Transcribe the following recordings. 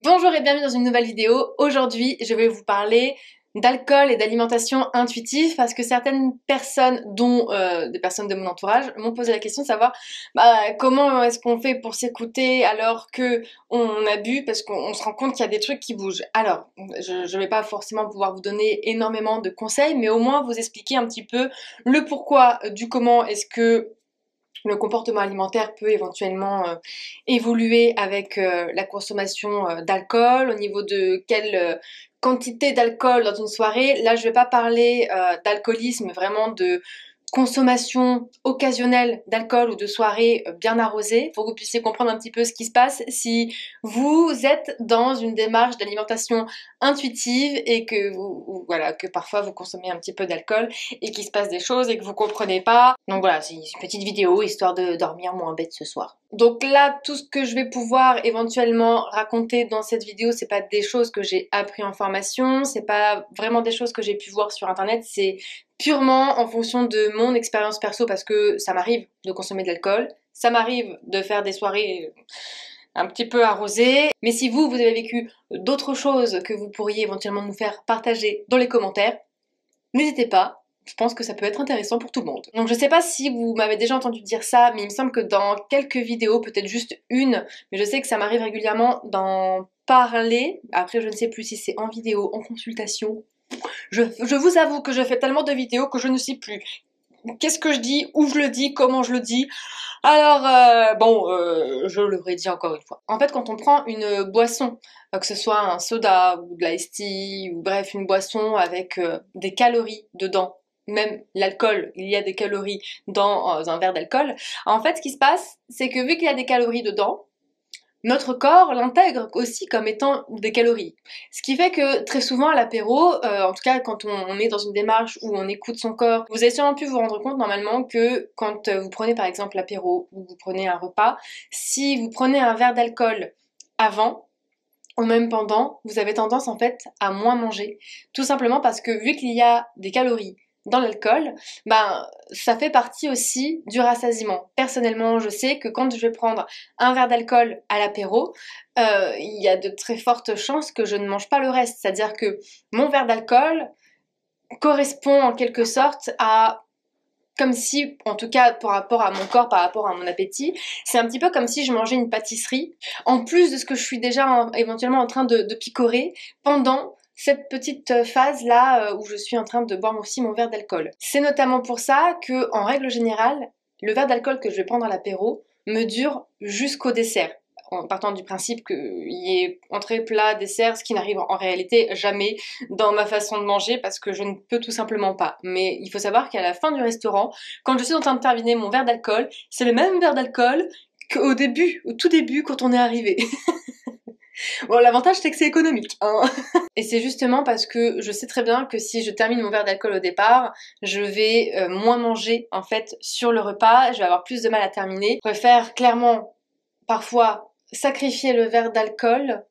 Bonjour et bienvenue dans une nouvelle vidéo. Aujourd'hui, je vais vous parler d'alcool et d'alimentation intuitive parce que certaines personnes, dont des personnes de mon entourage, m'ont posé la question de savoir comment est-ce qu'on fait pour s'écouter alors que on a bu, parce qu'on se rend compte qu'il y a des trucs qui bougent. Alors, je vais pas forcément pouvoir vous donner énormément de conseils, mais au moins vous expliquer un petit peu le pourquoi du comment est-ce que le comportement alimentaire peut éventuellement évoluer avec la consommation d'alcool, au niveau de quelle quantité d'alcool dans une soirée. Là, je vais pas parler d'alcoolisme, vraiment de consommation occasionnelle d'alcool ou de soirée bien arrosée, pour que vous puissiez comprendre un petit peu ce qui se passe si vous êtes dans une démarche d'alimentation intuitive et que voilà, que parfois vous consommez un petit peu d'alcool et qu'il se passe des choses et que vous comprenez pas. Donc voilà, c'est une petite vidéo histoire de dormir moins bête ce soir. Donc là, tout ce que je vais pouvoir éventuellement raconter dans cette vidéo, c'est pas des choses que j'ai appris en formation, c'est pas vraiment des choses que j'ai pu voir sur internet, c'est purement en fonction de mon expérience perso, parce que ça m'arrive de consommer de l'alcool, ça m'arrive de faire des soirées un petit peu arrosées, mais si vous avez vécu d'autres choses que vous pourriez éventuellement nous faire partager dans les commentaires, n'hésitez pas. Je pense que ça peut être intéressant pour tout le monde. Donc je sais pas si vous m'avez déjà entendu dire ça, mais il me semble que dans quelques vidéos, peut-être juste une, mais je sais que ça m'arrive régulièrement d'en parler. Après je ne sais plus si c'est en vidéo, en consultation. Je vous avoue que je fais tellement de vidéos que je ne sais plus qu'est-ce que je dis, où je le dis, comment je le dis. Alors, je le redis encore une fois. En fait, quand on prend une boisson, que ce soit un soda ou de l'ice tea, ou bref, une boisson avec des calories dedans, même l'alcool, il y a des calories dans un verre d'alcool. En fait, ce qui se passe, c'est que vu qu'il y a des calories dedans, notre corps l'intègre aussi comme étant des calories. Ce qui fait que très souvent à l'apéro, en tout cas quand on est dans une démarche où on écoute son corps, vous avez sûrement pu vous rendre compte normalement que quand vous prenez par exemple l'apéro ou vous prenez un repas, si vous prenez un verre d'alcool avant ou même pendant, vous avez tendance en fait à moins manger. Tout simplement parce que vu qu'il y a des calories dans l'alcool, ça fait partie aussi du rassasiement. Personnellement, je sais que quand je vais prendre un verre d'alcool à l'apéro, il y a de très fortes chances que je ne mange pas le reste. C'est-à-dire que mon verre d'alcool correspond en quelque sorte à... Comme si, en tout cas par rapport à mon corps, par rapport à mon appétit, c'est un petit peu comme si je mangeais une pâtisserie, en plus de ce que je suis déjà éventuellement en train de picorer pendant cette petite phase là où je suis en train de boire aussi mon verre d'alcool. C'est notamment pour ça que, en règle générale, le verre d'alcool que je vais prendre à l'apéro me dure jusqu'au dessert, en partant du principe qu'il y ait entrée, plat, dessert, ce qui n'arrive en réalité jamais dans ma façon de manger parce que je ne peux tout simplement pas. Mais il faut savoir qu'à la fin du restaurant, quand je suis en train de terminer mon verre d'alcool, c'est le même verre d'alcool qu'au début, au tout début quand on est arrivé. Bon, l'avantage c'est que c'est économique, hein. Et c'est justement parce que je sais très bien que si je termine mon verre d'alcool au départ, je vais moins manger en fait sur le repas, je vais avoir plus de mal à terminer. Je préfère clairement parfois sacrifier le verre d'alcool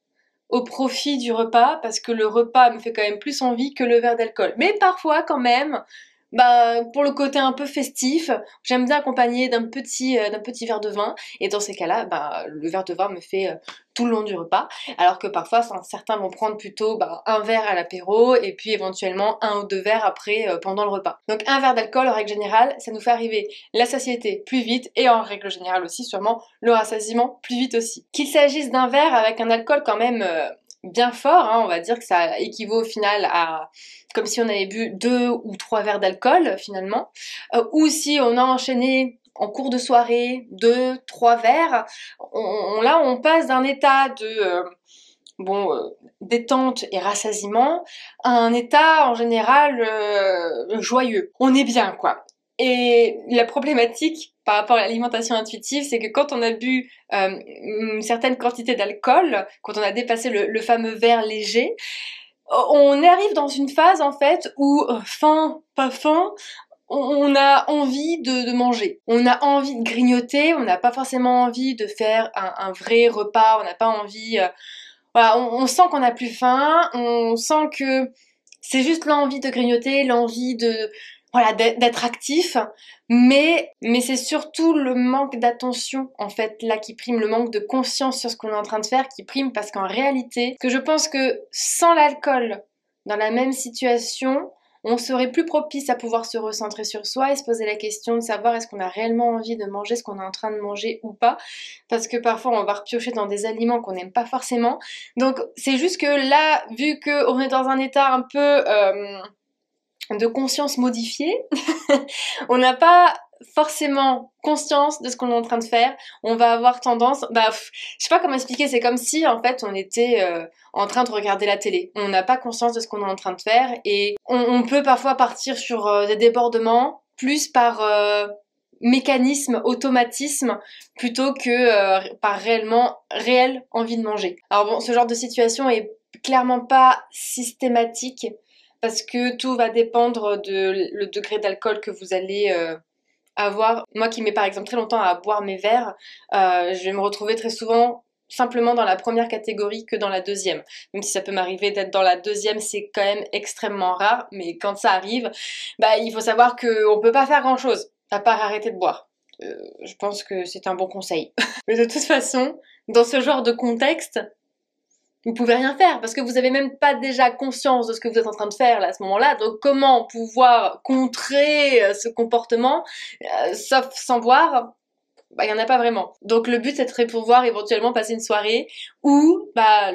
au profit du repas, parce que le repas me fait quand même plus envie que le verre d'alcool. Mais parfois quand même, pour le côté un peu festif, j'aime bien accompagner d'un petit verre de vin, et dans ces cas-là, le verre de vin me fait tout le long du repas, alors que parfois certains vont prendre plutôt un verre à l'apéro, et puis éventuellement un ou deux verres après pendant le repas. Donc un verre d'alcool, en règle générale, ça nous fait arriver la satiété plus vite, et en règle générale aussi sûrement le rassasiement plus vite aussi. Qu'il s'agisse d'un verre avec un alcool quand même bien fort, hein, on va dire que ça équivaut au final à comme si on avait bu 2 ou 3 verres d'alcool finalement, ou si on a enchaîné en cours de soirée 2, 3 verres, là on passe d'un état de détente et rassasiement à un état en général joyeux. On est bien quoi. Et la problématique par rapport à l'alimentation intuitive, c'est que quand on a bu une certaine quantité d'alcool, quand on a dépassé le fameux verre léger, on arrive dans une phase en fait où, faim, pas faim, on a envie de manger. On a envie de grignoter, on n'a pas forcément envie de faire un vrai repas, on n'a pas envie... voilà, on sent qu'on n'a plus faim, on sent que c'est juste l'envie de grignoter, l'envie de... voilà, d'être actif, mais c'est surtout le manque d'attention en fait là qui prime, le manque de conscience sur ce qu'on est en train de faire qui prime, parce qu'en réalité, que je pense que sans l'alcool, dans la même situation, on serait plus propice à pouvoir se recentrer sur soi et se poser la question de savoir est-ce qu'on a réellement envie de manger ce qu'on est en train de manger ou pas, parce que parfois on va repiocher dans des aliments qu'on n'aime pas forcément. Donc c'est juste que là, vu qu'on est dans un état un peu de conscience modifiée, on n'a pas forcément conscience de ce qu'on est en train de faire, on va avoir tendance, je sais pas comment expliquer, c'est comme si en fait on était en train de regarder la télé, on n'a pas conscience de ce qu'on est en train de faire et on peut parfois partir sur des débordements plus par mécanisme, automatisme, plutôt que par réelle envie de manger. Alors bon, ce genre de situation est clairement pas systématique, parce que tout va dépendre de le degré d'alcool que vous allez avoir. Moi qui mets par exemple très longtemps à boire mes verres, je vais me retrouver très souvent simplement dans la première catégorie que dans la deuxième. Même si ça peut m'arriver d'être dans la deuxième, c'est quand même extrêmement rare, mais quand ça arrive, il faut savoir qu'on peut pas faire grand chose à part arrêter de boire. Je pense que c'est un bon conseil. Mais de toute façon, dans ce genre de contexte, vous pouvez rien faire parce que vous avez même pas déjà conscience de ce que vous êtes en train de faire là à ce moment-là. Donc comment pouvoir contrer ce comportement sauf sans boire? Il y en a pas vraiment. Donc le but, c'est de pouvoir éventuellement passer une soirée où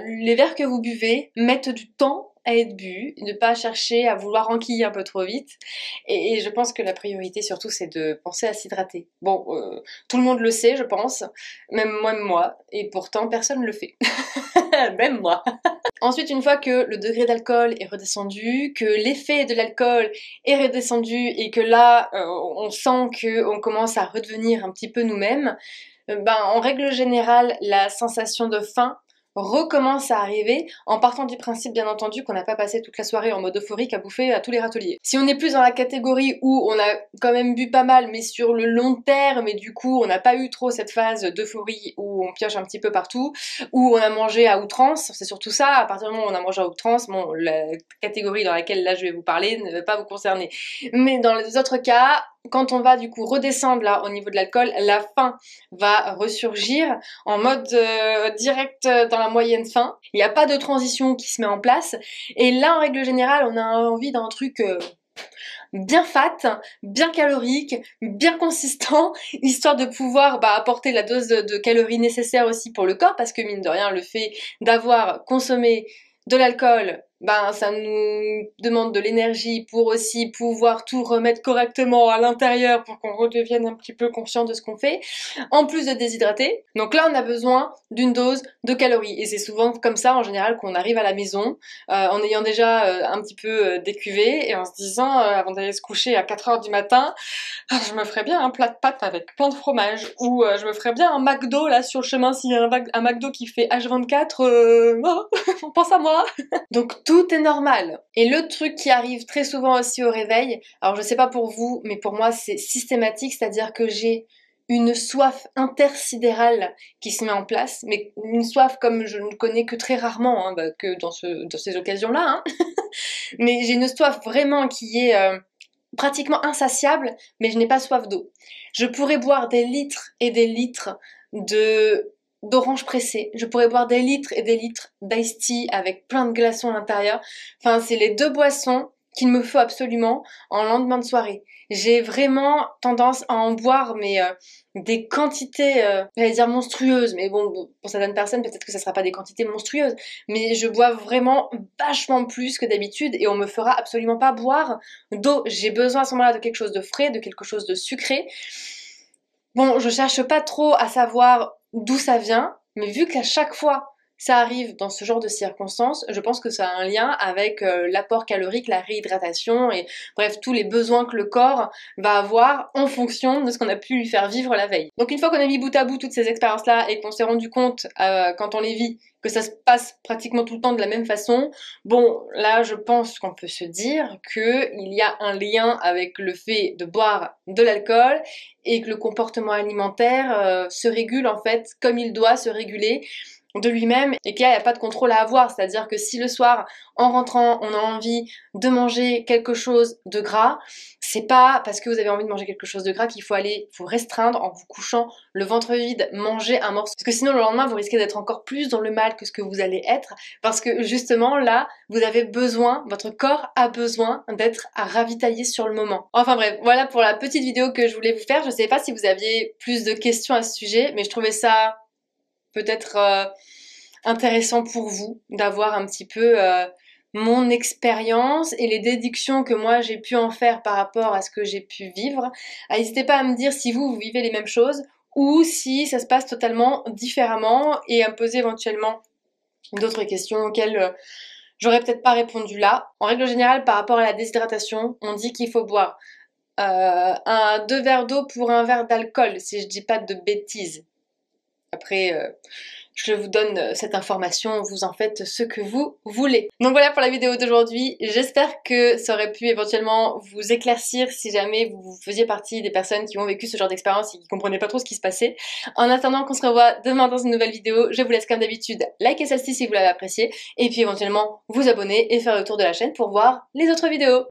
les verres que vous buvez mettent du temps à être bu, ne pas chercher à vouloir enquiller un peu trop vite. Et je pense que la priorité surtout, c'est de penser à s'hydrater. Bon, tout le monde le sait, je pense, même moi, et pourtant personne ne le fait. Même moi. Ensuite, une fois que le degré d'alcool est redescendu, que l'effet de l'alcool est redescendu et que là, on sent qu'on commence à redevenir un petit peu nous-mêmes, en règle générale, la sensation de faim recommence à arriver, en partant du principe bien entendu qu'on n'a pas passé toute la soirée en mode euphorique à bouffer à tous les râteliers. Si on est plus dans la catégorie où on a quand même bu pas mal mais sur le long terme et du coup on n'a pas eu trop cette phase d'euphorie où on pioche un petit peu partout, où on a mangé à outrance, c'est surtout ça, à partir du moment où on a mangé à outrance, bon, la catégorie dans laquelle là je vais vous parler ne va pas vous concerner. Mais dans les autres cas, quand on va du coup redescendre là au niveau de l'alcool, la faim va ressurgir en mode direct dans la moyenne faim. Il n'y a pas de transition qui se met en place. Et là, en règle générale, on a envie d'un truc bien fat, bien calorique, bien consistant, histoire de pouvoir apporter la dose de calories nécessaire aussi pour le corps, parce que mine de rien, le fait d'avoir consommé de l'alcool, ça nous demande de l'énergie pour aussi pouvoir tout remettre correctement à l'intérieur pour qu'on redevienne un petit peu conscient de ce qu'on fait, en plus de déshydrater. Donc là, on a besoin d'une dose de calories, et c'est souvent comme ça en général qu'on arrive à la maison, en ayant déjà un petit peu décuvé, et en se disant, avant d'aller se coucher à 4 heures du matin, je me ferais bien un plat de pâtes avec plein de fromage, ou je me ferais bien un McDo là sur le chemin, s'il y a un McDo qui fait H24, on pense à moi. Donc tout est normal. Et le truc qui arrive très souvent aussi au réveil, alors je sais pas pour vous, mais pour moi c'est systématique, c'est-à-dire que j'ai une soif intersidérale qui se met en place, mais une soif comme je ne connais que très rarement, que dans ces occasions-là, mais j'ai une soif vraiment qui est pratiquement insatiable, mais je n'ai pas soif d'eau. Je pourrais boire des litres et des litres d'orange pressée. Je pourrais boire des litres et des litres d'ice tea avec plein de glaçons à l'intérieur. Enfin, c'est les deux boissons qu'il me faut absolument en lendemain de soirée. J'ai vraiment tendance à en boire, mais des quantités, j'allais dire monstrueuses, mais bon, pour certaines personnes, peut-être que ça sera pas des quantités monstrueuses, mais je bois vraiment vachement plus que d'habitude et on me fera absolument pas boire d'eau. J'ai besoin à ce moment-là de quelque chose de frais, de quelque chose de sucré. Bon, je cherche pas trop à savoir d'où ça vient, mais vu qu'à chaque fois ça arrive dans ce genre de circonstances, je pense que ça a un lien avec l'apport calorique, la réhydratation et bref tous les besoins que le corps va avoir en fonction de ce qu'on a pu lui faire vivre la veille. Donc une fois qu'on a mis bout à bout toutes ces expériences-là et qu'on s'est rendu compte quand on les vit que ça se passe pratiquement tout le temps de la même façon, bon là je pense qu'on peut se dire qu'il y a un lien avec le fait de boire de l'alcool et que le comportement alimentaire se régule en fait comme il doit se réguler de lui-même et qu'il n'y a pas de contrôle à avoir. C'est-à-dire que si le soir, en rentrant, on a envie de manger quelque chose de gras, c'est pas parce que vous avez envie de manger quelque chose de gras qu'il faut aller vous restreindre en vous couchant le ventre vide, manger un morceau. Parce que sinon le lendemain, vous risquez d'être encore plus dans le mal que ce que vous allez être. Parce que justement là, vous avez besoin, votre corps a besoin d'être ravitaillé sur le moment. Enfin bref, voilà pour la petite vidéo que je voulais vous faire. Je sais pas si vous aviez plus de questions à ce sujet, mais je trouvais ça peut-être intéressant pour vous d'avoir un petit peu mon expérience et les déductions que moi j'ai pu en faire par rapport à ce que j'ai pu vivre. N'hésitez pas à me dire si vous vivez les mêmes choses ou si ça se passe totalement différemment et à me poser éventuellement d'autres questions auxquelles j'aurais peut-être pas répondu là. En règle générale, par rapport à la déshydratation, on dit qu'il faut boire 2 verres d'eau pour 1 verre d'alcool, si je dis pas de bêtises. Après, je vous donne cette information, vous en faites ce que vous voulez. Donc voilà pour la vidéo d'aujourd'hui, j'espère que ça aurait pu éventuellement vous éclaircir si jamais vous faisiez partie des personnes qui ont vécu ce genre d'expérience et qui comprenaient pas trop ce qui se passait. En attendant qu'on se revoie demain dans une nouvelle vidéo, je vous laisse comme d'habitude liker celle-ci si vous l'avez appréciée et puis éventuellement vous abonner et faire le tour de la chaîne pour voir les autres vidéos.